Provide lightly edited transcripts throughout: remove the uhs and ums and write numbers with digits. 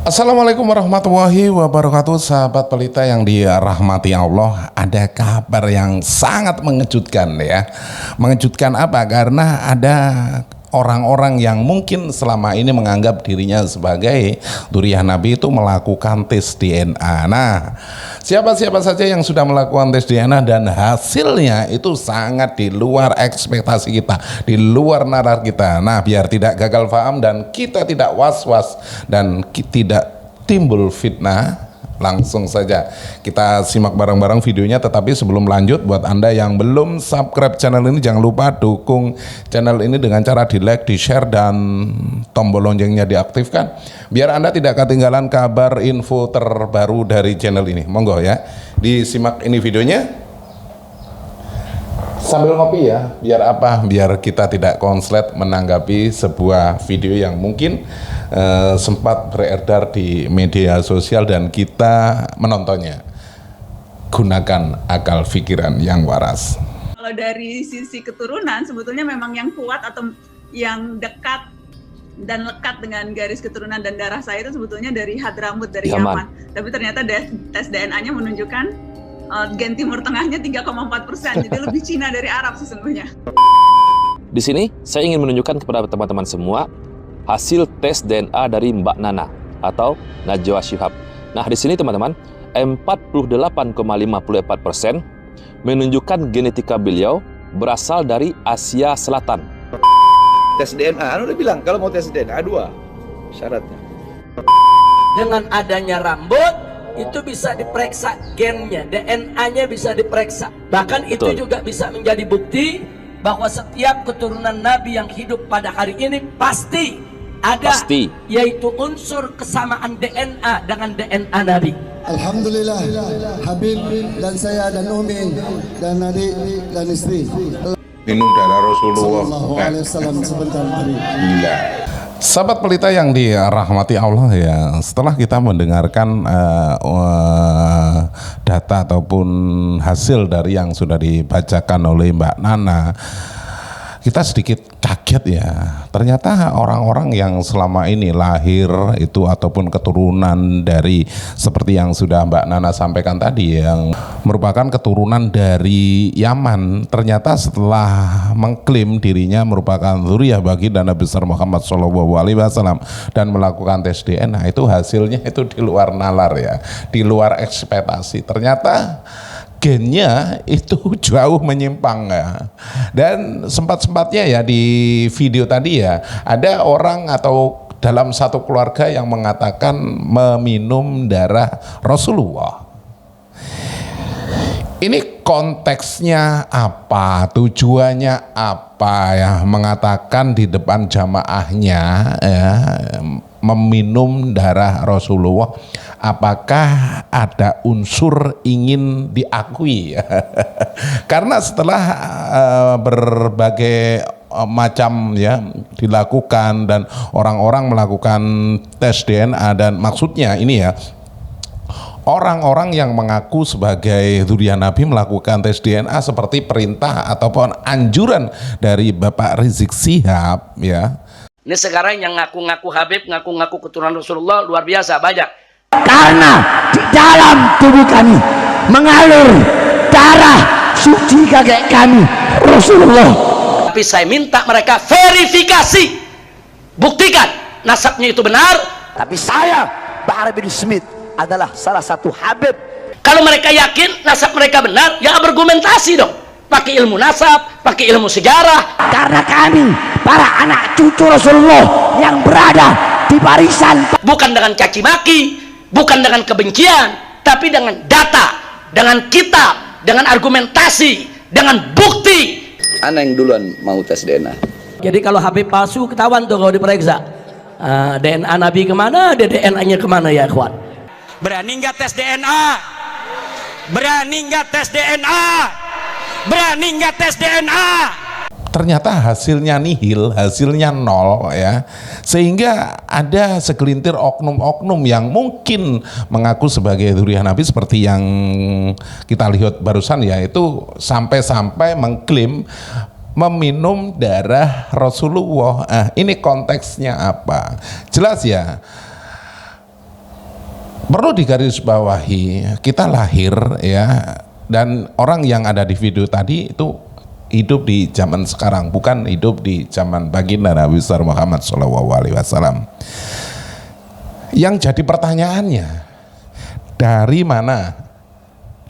Assalamualaikum warahmatullahi wabarakatuh, sahabat pelita yang dirahmati Allah. Ada kabar yang sangat mengejutkan ya. Mengejutkan apa? Karena ada orang-orang yang mungkin selama ini menganggap dirinya sebagai dzurriyyah Nabi itu melakukan tes DNA. Nah, siapa-siapa saja yang sudah melakukan tes DNA dan hasilnya itu sangat di luar ekspektasi kita, di luar nalar kita. Nah, biar tidak gagal paham dan kita tidak was-was dan tidak timbul fitnah, langsung saja kita simak bareng-bareng videonya. Tetapi sebelum lanjut, buat Anda yang belum subscribe channel ini, jangan lupa dukung channel ini dengan cara di like, di share, dan tombol loncengnya diaktifkan biar Anda tidak ketinggalan kabar info terbaru dari channel ini. Monggo ya, disimak ini videonya sambil ngopi ya, biar apa? Biar kita tidak konslet menanggapi sebuah video yang mungkin sempat beredar di media sosial dan kita menontonnya. Gunakan akal pikiran yang waras. Kalau dari sisi keturunan, sebetulnya memang yang kuat atau yang dekat dan lekat dengan garis keturunan dan darah saya itu sebetulnya dari Hadramut, dari Yaman. Tapi ternyata tes DNA-nya menunjukkan gen Timur Tengahnya 3,4%, jadi lebih Cina dari Arab sesungguhnya. Di sini saya ingin menunjukkan kepada teman-teman semua hasil tes DNA dari Mbak Nana atau Najwa Shihab. Nah, di sini teman-teman, 48,54% menunjukkan genetika beliau berasal dari Asia Selatan. Tes DNA, udah bilang kalau mau tes DNA 2 syaratnya. Dengan adanya rambut itu bisa diperiksa gennya, DNA-nya bisa diperiksa. Bahkan itu juga bisa menjadi bukti bahwa setiap keturunan Nabi yang hidup pada hari ini pasti ada, yaitu unsur kesamaan DNA dengan DNA Nabi. Alhamdulillah, Habib dan saya dan Umi dan adik dan istri Minum darah Rasulullah SAW sebentar hari. Gila. Sahabat pelita yang dirahmati Allah ya, setelah kita mendengarkan data ataupun hasil dari yang sudah dibacakan oleh Mbak Nana, kita sedikit kaget ya. Ternyata orang-orang yang selama ini lahir itu ataupun keturunan dari seperti yang sudah Mbak Nana sampaikan tadi, yang merupakan keturunan dari Yaman, ternyata setelah mengklaim dirinya merupakan dzurriyyah baginda Nabi besar Muhammad SAW dan melakukan tes DNA, itu hasilnya itu di luar nalar ya, di luar ekspektasi. Ternyata gennya itu jauh menyimpang ya. Dan sempat-sempatnya ya di video tadi ya, ada orang atau dalam satu keluarga yang mengatakan meminum darah Rasulullah. Ini konteksnya apa, tujuannya apa ya, mengatakan di depan jamaahnya ya, meminum darah Rasulullah. Apakah ada unsur ingin diakui? Karena setelah berbagai macam ya dilakukan dan orang-orang melakukan tes DNA, dan maksudnya ini ya, orang-orang yang mengaku sebagai dzurriyyah Nabi melakukan tes DNA seperti perintah ataupun anjuran dari Bapak Rizik Syihab ya. Ini sekarang yang ngaku-ngaku Habib, ngaku-ngaku keturunan Rasulullah luar biasa banyak. Karena di dalam tubuh kami mengalir darah suci kakek kami Rasulullah. Tapi saya minta mereka verifikasi, buktikan nasabnya itu benar. Tapi saya, Bahar bin Smith, adalah salah satu Habib. Kalau mereka yakin nasab mereka benar, ya argumentasi dong. Pakai ilmu nasab, pakai ilmu sejarah. Karena kami para anak cucu Rasulullah yang berada di barisan, bukan dengan caci maki, bukan dengan kebencian, tapi dengan data, dengan kitab, dengan argumentasi, dengan bukti. Ana yang duluan mau tes DNA. Jadi kalau Habib palsu ketahuan tuh kalau diperiksa. DNA Nabi kemana, DNA-nya kemana ya kawan? Berani nggak tes DNA? Berani nggak tes DNA? Berani nggak tes DNA? Ternyata hasilnya nihil, hasilnya nol ya, sehingga ada segelintir oknum-oknum yang mungkin mengaku sebagai dzurriyyah Nabi seperti yang kita lihat barusan ya, itu sampai-sampai mengklaim meminum darah Rasulullah. Ini konteksnya apa? Jelas ya, Perlu digarisbawahi, kita lahir ya, dan orang yang ada di video tadi itu hidup di zaman sekarang, bukan hidup di zaman baginda Nabi besar Muhammad SAW. Yang jadi pertanyaannya, dari mana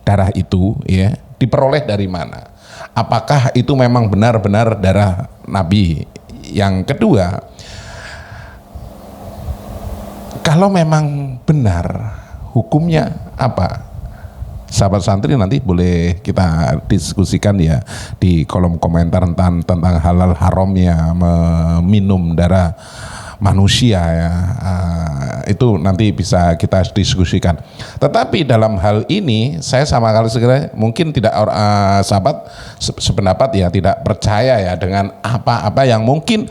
darah itu ya, diperoleh dari mana? Apakah itu memang benar-benar darah Nabi? Yang kedua, kalau memang benar, hukumnya apa? Sahabat santri nanti boleh kita diskusikan ya di kolom komentar tentang halal haramnya meminum darah manusia ya. Itu nanti bisa kita diskusikan. Tetapi dalam hal ini saya sama kali segera mungkin tidak sahabat sependapat ya, tidak percaya ya dengan apa-apa yang mungkin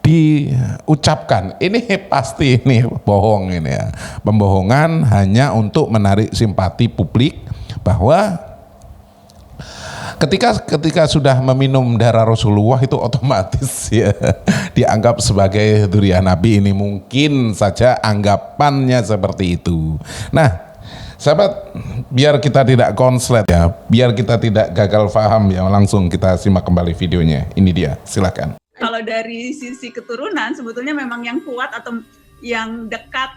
diucapkan. Ini pasti ini bohong ini ya. Pembohongan hanya untuk menarik simpati publik bahwa ketika sudah meminum darah Rasulullah itu otomatis ya dianggap sebagai dzurriyyah Nabi. Ini mungkin saja anggapannya seperti itu. Nah, sahabat, biar kita tidak konslet ya, biar kita tidak gagal paham ya, langsung kita simak kembali videonya. Ini dia, silakan. Kalau dari sisi keturunan sebetulnya memang yang kuat atau yang dekat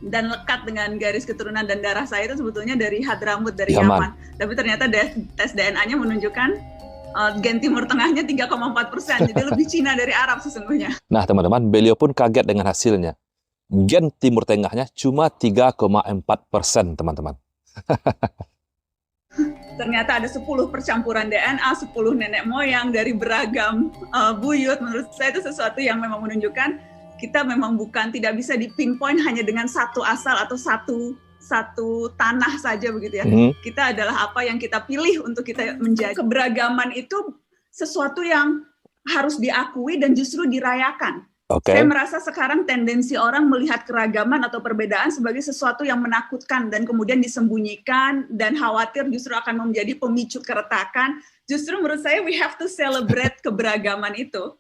dan lekat dengan garis keturunan dan darah saya itu sebetulnya dari Hadramut, dari Yaman. Tapi ternyata tes DNA-nya menunjukkan gen Timur Tengahnya 3,4%, jadi lebih Cina dari Arab sesungguhnya. Nah teman-teman, beliau pun kaget dengan hasilnya. Gen Timur Tengahnya cuma 3,4% teman-teman. Ternyata ada 10 percampuran DNA, 10 nenek moyang dari beragam buyut. Menurut saya itu sesuatu yang memang menunjukkan kita memang tidak bisa dipinpoint hanya dengan satu asal atau satu tanah saja begitu ya. Kita adalah apa yang kita pilih untuk kita menjadi. Keberagaman itu sesuatu yang harus diakui dan justru dirayakan. Saya merasa sekarang tendensi orang melihat keragaman atau perbedaan sebagai sesuatu yang menakutkan dan kemudian disembunyikan dan khawatir justru akan menjadi pemicu keretakan. Justru menurut saya we have to celebrate keberagaman itu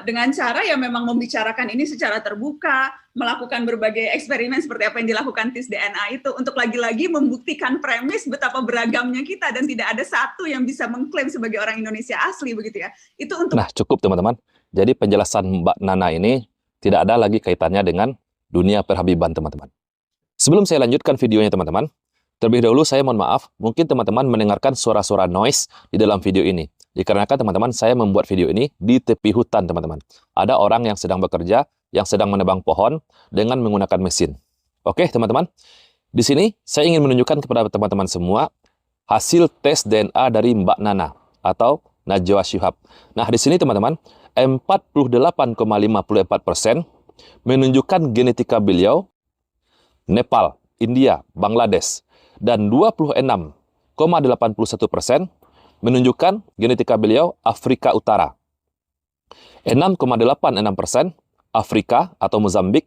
dengan cara yang memang membicarakan ini secara terbuka, melakukan berbagai eksperimen seperti apa yang dilakukan tes DNA itu untuk lagi-lagi membuktikan premis betapa beragamnya kita dan tidak ada satu yang bisa mengklaim sebagai orang Indonesia asli begitu ya. Itu untuk. Nah, cukup teman-teman. Jadi penjelasan Mbak Nana ini tidak ada lagi kaitannya dengan dunia perhabiban teman-teman. Sebelum saya lanjutkan videonya teman-teman, terlebih dahulu saya mohon maaf, mungkin teman-teman mendengarkan suara-suara noise di dalam video ini. Dikarenakan teman-teman saya membuat video ini di tepi hutan teman-teman. Ada orang yang sedang bekerja, yang sedang menebang pohon dengan menggunakan mesin. Oke teman-teman, di sini saya ingin menunjukkan kepada teman-teman semua hasil tes DNA dari Mbak Nana atau Najwa Shihab. Nah di sini teman-teman, 48,54% menunjukkan genetika beliau Nepal, India, Bangladesh, dan 26,81% menunjukkan genetika beliau Afrika Utara, 6,86% Afrika atau Mozambik,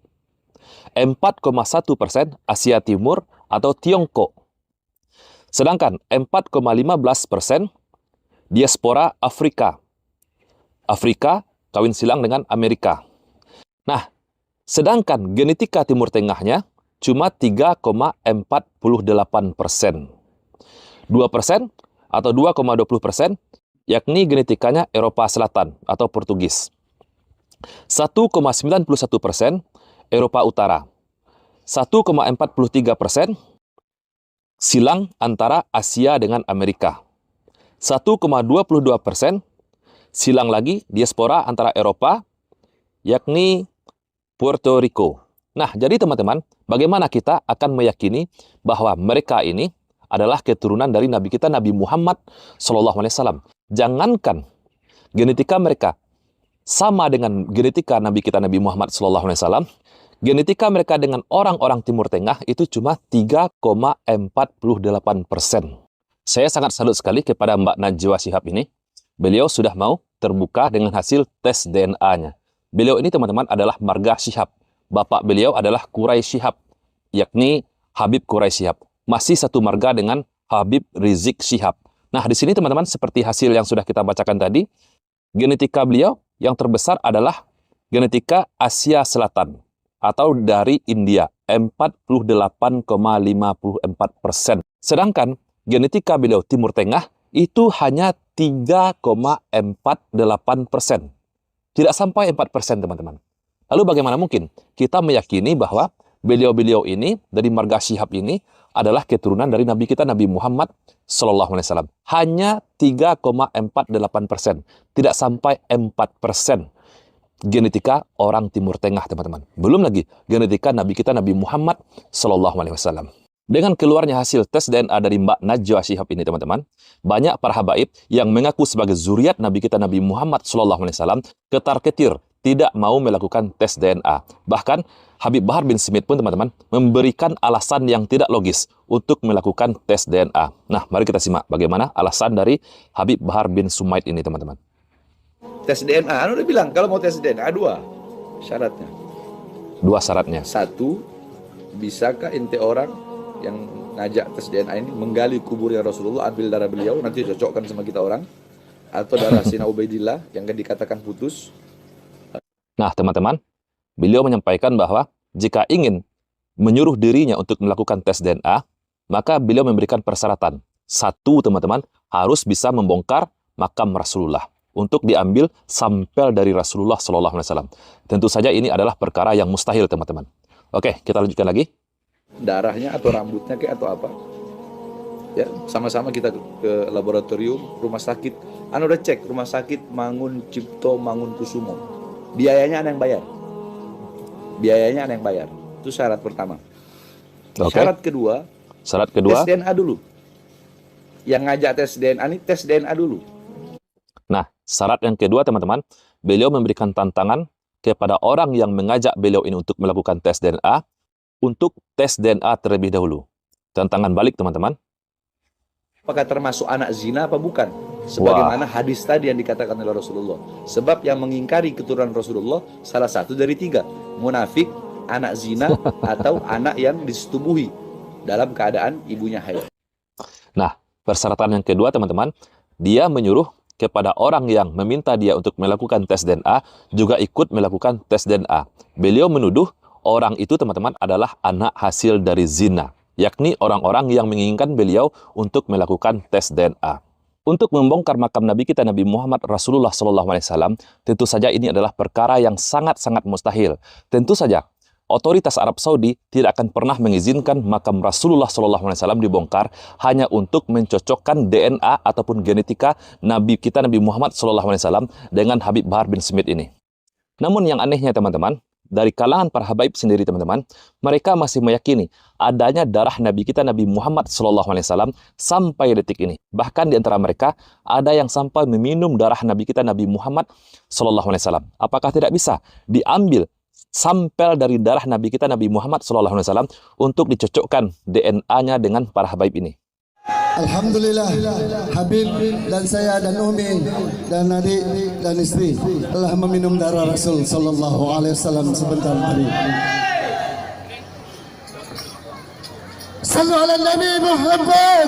4,1% Asia Timur atau Tiongkok, sedangkan 4,15% diaspora Afrika. Afrika kawin silang dengan Amerika. Nah, sedangkan genetika Timur Tengahnya cuma 3,48%. 2% atau 2,20% yakni genetikanya Eropa Selatan atau Portugis. 1,91% Eropa Utara. 1,43% silang antara Asia dengan Amerika. 1,22% silang lagi diaspora antara Eropa, yakni Puerto Rico. Nah, jadi teman-teman, bagaimana kita akan meyakini bahwa mereka ini adalah keturunan dari Nabi kita, Nabi Muhammad SAW. Jangankan genetika mereka sama dengan genetika Nabi kita, Nabi Muhammad SAW, genetika mereka dengan orang-orang Timur Tengah itu cuma 3,48%. Saya sangat salut sekali kepada Mbak Najwa Shihab ini. Beliau sudah mau terbuka dengan hasil tes DNA-nya. Beliau ini teman-teman adalah marga Shihab. Bapak beliau adalah Quraisy Shihab, yakni Habib Quraisy Shihab. Masih satu marga dengan Habib Rizik Shihab. Nah, di sini teman-teman seperti hasil yang sudah kita bacakan tadi, genetika beliau yang terbesar adalah genetika Asia Selatan atau dari India, 48,54%. Sedangkan genetika beliau Timur Tengah itu hanya 3,48%. Tidak sampai 4%, teman-teman. Lalu bagaimana mungkin kita meyakini bahwa beliau-beliau ini dari marga Syihab ini adalah keturunan dari Nabi kita Nabi Muhammad SAW. Hanya 3,48%. Tidak sampai 4% genetika orang Timur Tengah, teman-teman. Belum lagi genetika Nabi kita Nabi Muhammad SAW. Dengan keluarnya hasil tes DNA dari Mbak Najwa Syihab ini, teman-teman, banyak para habaib yang mengaku sebagai zuriat Nabi kita Nabi Muhammad SAW ketar-ketir tidak mau melakukan tes DNA. Bahkan Habib Bahar bin Smith pun, teman-teman, memberikan alasan yang tidak logis untuk melakukan tes DNA. Nah, mari kita simak bagaimana alasan dari Habib Bahar bin Sumaid ini, teman-teman. Tes DNA, Anda udah bilang kalau mau tes DNA dua syaratnya. Dua syaratnya. Satu, bisakah ente orang yang ngajak tes DNA ini menggali kuburnya Rasulullah, ambil darah beliau, nanti cocokkan sama kita orang, atau darah Sina Ubaidillah yang kan dikatakan putus. Nah, teman-teman, beliau menyampaikan bahwa jika ingin menyuruh dirinya untuk melakukan tes DNA, maka beliau memberikan persyaratan. Satu, teman-teman, harus bisa membongkar makam Rasulullah untuk diambil sampel dari Rasulullah SAW. Tentu saja ini adalah perkara yang mustahil, teman-teman. Oke, kita lanjutkan lagi. Darahnya atau rambutnya kayak atau apa? Ya, sama-sama kita ke laboratorium, rumah sakit. Anda udah cek rumah sakit Mangun Cipto Mangunkusumo. Biayanya Anda yang bayar. Biayanya Anda yang bayar. Itu syarat pertama. Oke. Syarat kedua, tes DNA dulu. Yang ngajak tes DNA ini tes DNA dulu. Nah, syarat yang kedua, teman-teman, beliau memberikan tantangan kepada orang yang mengajak beliau ini untuk melakukan tes DNA, untuk tes DNA terlebih dahulu. Tantangan balik, teman-teman. Apakah termasuk anak zina apa bukan? Sebagaimana hadis tadi yang dikatakan oleh Rasulullah. Sebab yang mengingkari keturunan Rasulullah salah satu dari tiga. Munafik, anak zina, atau anak yang disetubuhi dalam keadaan ibunya haid. Nah, persyaratan yang kedua, teman-teman, dia menyuruh kepada orang yang meminta dia untuk melakukan tes DNA juga ikut melakukan tes DNA. Beliau menuduh orang itu, teman-teman, adalah anak hasil dari zina, yakni orang-orang yang menginginkan beliau untuk melakukan tes DNA. Untuk membongkar makam Nabi kita Nabi Muhammad Rasulullah SAW, tentu saja ini adalah perkara yang sangat-sangat mustahil. Tentu saja otoritas Arab Saudi tidak akan pernah mengizinkan makam Rasulullah SAW dibongkar hanya untuk mencocokkan DNA ataupun genetika Nabi kita Nabi Muhammad SAW dengan Habib Bahar bin Smith ini. Namun yang anehnya, teman-teman, dari kalangan para habaib sendiri, teman-teman, mereka masih meyakini adanya darah Nabi kita Nabi Muhammad SAW sampai detik ini. Bahkan di antara mereka ada yang sampai meminum darah Nabi kita Nabi Muhammad SAW. Apakah tidak bisa diambil sampel dari darah Nabi kita Nabi Muhammad SAW untuk dicocokkan DNA-nya dengan para habaib ini? Alhamdulillah, Habib dan saya dan Umi dan adik dan istri telah meminum darah Rasul Sallallahu Alaihi Wasallam sebentar tadi. Sallu ala Nabi Muhammad.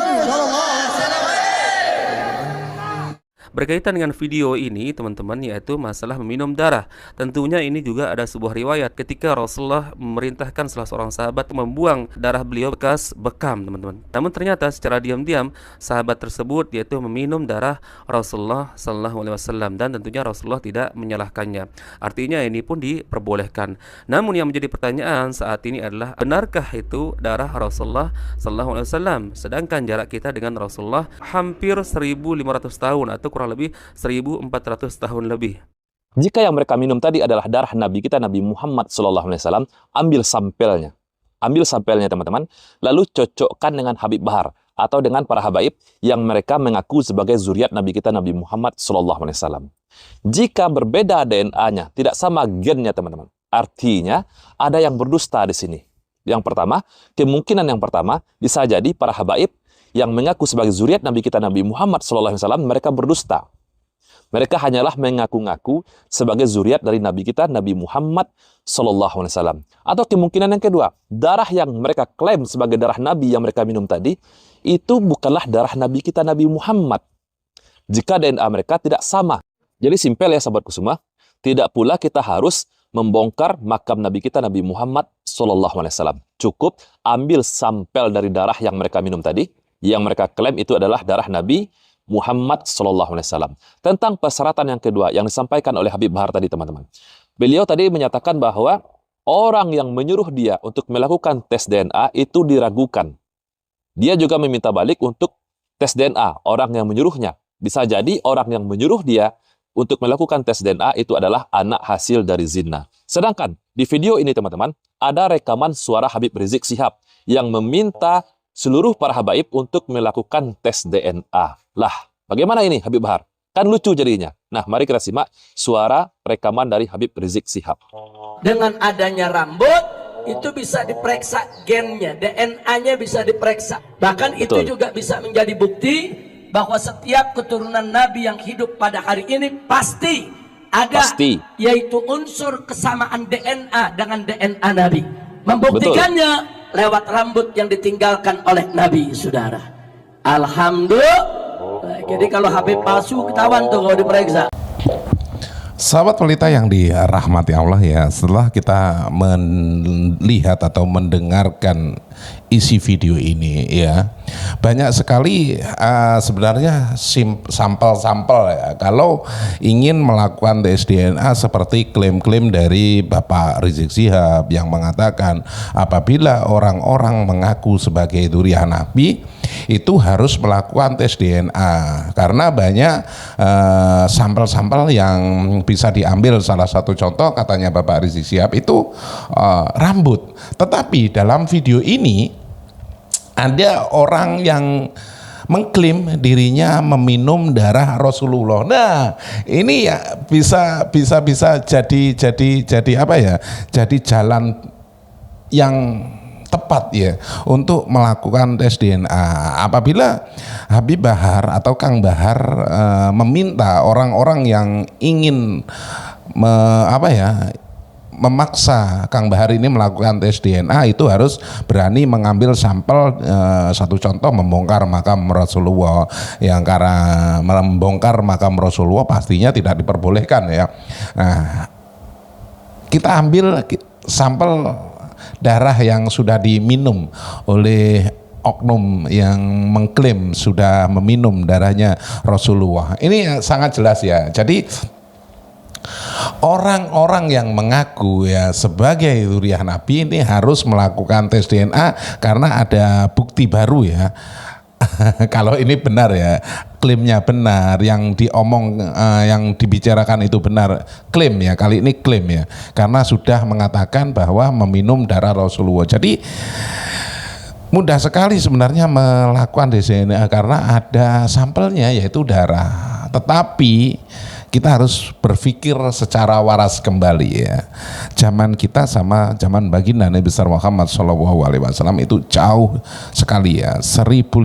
Berkaitan dengan video ini, teman-teman, yaitu masalah meminum darah. Tentunya ini juga ada sebuah riwayat ketika Rasulullah memerintahkan salah seorang sahabat membuang darah beliau bekas bekam, teman-teman. Namun ternyata secara diam-diam sahabat tersebut yaitu meminum darah Rasulullah SAW, dan tentunya Rasulullah tidak menyalahkannya. Artinya ini pun diperbolehkan. Namun yang menjadi pertanyaan saat ini adalah, benarkah itu darah Rasulullah SAW? Sedangkan jarak kita dengan Rasulullah hampir 1.500 tahun atau kurang lebih 1.400 tahun lebih. Jika yang mereka minum tadi adalah darah Nabi kita Nabi Muhammad SAW, ambil sampelnya. Ambil sampelnya, teman-teman, lalu cocokkan dengan Habib Bahar atau dengan para habaib yang mereka mengaku sebagai zuriat Nabi kita Nabi Muhammad SAW. Jika berbeda DNA-nya, tidak sama gennya, teman-teman, artinya ada yang berdusta di sini. Yang pertama, kemungkinan yang pertama bisa jadi para habaib yang mengaku sebagai zuriat Nabi kita Nabi Muhammad SAW, mereka berdusta. Mereka hanyalah mengaku-ngaku sebagai zuriat dari Nabi kita Nabi Muhammad SAW. Atau kemungkinan yang kedua, darah yang mereka klaim sebagai darah Nabi yang mereka minum tadi, itu bukanlah darah Nabi kita Nabi Muhammad. Jika DNA mereka tidak sama. Jadi simpel ya, sahabatku semua, tidak pula kita harus membongkar makam Nabi kita Nabi Muhammad Sallallahu Alaihi Wasallam. Cukup ambil sampel dari darah yang mereka minum tadi, yang mereka klaim itu adalah darah Nabi Muhammad Sallallahu Alaihi Wasallam. Tentang persyaratan yang kedua yang disampaikan oleh Habib Bahar tadi, teman-teman. Beliau tadi menyatakan bahwa orang yang menyuruh dia untuk melakukan tes DNA itu diragukan. Dia juga meminta balik untuk tes DNA orang yang menyuruhnya. Bisa jadi orang yang menyuruh dia untuk melakukan tes DNA itu adalah anak hasil dari zina. Sedangkan di video ini, teman-teman, ada rekaman suara Habib Rizik Syihab yang meminta seluruh para habaib untuk melakukan tes DNA. Lah, bagaimana ini Habib Bahar? Kan lucu jadinya. Nah, mari kita simak suara rekaman dari Habib Rizik Syihab. Dengan adanya rambut, itu bisa diperiksa gennya, DNA-nya bisa diperiksa. Bahkan itu juga bisa menjadi bukti bahwa setiap keturunan Nabi yang hidup pada hari ini pasti ada, yaitu unsur kesamaan DNA dengan DNA Nabi. Membuktikannya lewat rambut yang ditinggalkan oleh Nabi, saudara. Alhamdulillah. Jadi kalau Habib palsu ketahuan tuh kalau diperiksa. Sahabat pelita yang dirahmati Allah ya, setelah kita melihat atau mendengarkan isi video ini ya, banyak sekali sebenarnya sampel-sampel ya kalau ingin melakukan tes DNA seperti klaim-klaim dari Bapak Rizik Syihab yang mengatakan apabila orang-orang mengaku sebagai dzurriyyah Nabi itu harus melakukan tes DNA karena banyak sampel-sampel yang bisa diambil. Salah satu contoh katanya Bapak Rizik Syihab itu rambut. Tetapi dalam video ini ada orang yang mengklaim dirinya meminum darah Rasulullah. Nah, ini ya bisa jadi apa ya? Jadi jalan yang tepat ya untuk melakukan tes DNA. Apabila Habib Bahar atau Kang Bahar meminta orang-orang yang ingin memaksa Kang Bahar ini melakukan tes DNA itu harus berani mengambil sampel. Satu contoh membongkar makam Rasulullah, yang karena membongkar makam Rasulullah pastinya tidak diperbolehkan ya. Nah, kita ambil sampel darah yang sudah diminum oleh oknum yang mengklaim sudah meminum darahnya Rasulullah. Ini sangat jelas ya. Jadi orang-orang yang mengaku ya sebagai dzurriyyah Nabi ini harus melakukan tes DNA karena ada bukti baru ya. Kalau ini benar ya, klaimnya benar, yang yang dibicarakan itu benar, klaim ya, kali ini klaim ya, karena sudah mengatakan bahwa meminum darah Rasulullah. Jadi mudah sekali sebenarnya melakukan DNA karena ada sampelnya yaitu darah. Tetapi kita harus berpikir secara waras kembali ya. Zaman kita sama zaman baginda Nabi besar Muhammad SAW itu jauh sekali ya, 1500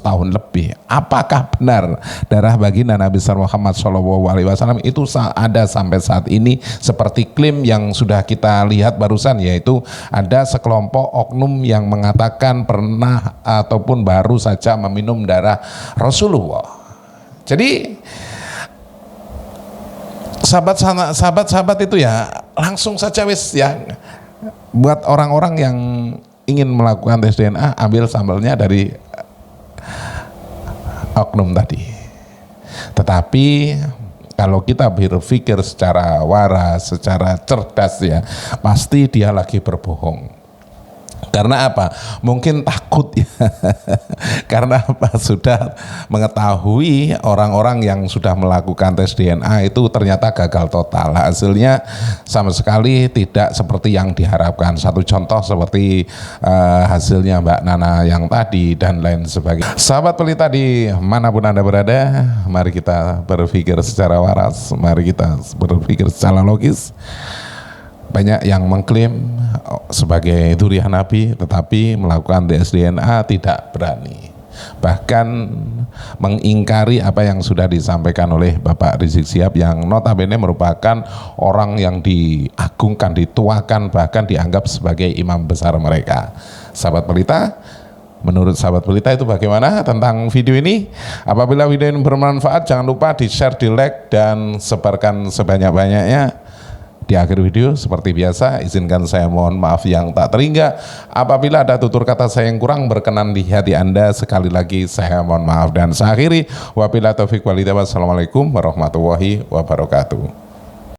tahun lebih. Apakah benar darah baginda Nabi besar Muhammad SAW itu ada sampai saat ini seperti klaim yang sudah kita lihat barusan, yaitu ada sekelompok oknum yang mengatakan pernah ataupun baru saja meminum darah Rasulullah. Jadi sahabat-sahabat itu ya langsung saja wis ya, buat orang-orang yang ingin melakukan tes DNA ambil sampelnya dari oknum tadi. Tetapi kalau kita berpikir secara waras, secara cerdas ya, pasti dia lagi berbohong. Karena apa? Mungkin takut ya. Karena apa? Sudah mengetahui orang-orang yang sudah melakukan tes DNA itu ternyata gagal total. Hasilnya sama sekali tidak seperti yang diharapkan. Satu contoh seperti hasilnya Mbak Nana yang tadi dan lain sebagainya. Sahabat pelita di manapun Anda berada, mari kita berpikir secara waras, mari kita berpikir secara logis. Banyak yang mengklaim sebagai dzurriyyah Nabi tetapi melakukan tes DNA tidak berani, bahkan mengingkari apa yang sudah disampaikan oleh Bapak Rizik Syihab yang notabene merupakan orang yang diagungkan, dituakan, bahkan dianggap sebagai imam besar mereka. Sahabat pelita, menurut sahabat pelita itu bagaimana tentang video ini? Apabila video ini bermanfaat, jangan lupa di-share, di-like, dan sebarkan sebanyak-banyaknya. Di akhir video seperti biasa izinkan saya mohon maaf yang tak terhingga. Apabila ada tutur kata saya yang kurang berkenan di hati Anda, sekali lagi saya mohon maaf. Dan saya akhiri, wabillahi taufiq wal hidayah. Wassalamualaikum warahmatullahi wabarakatuh.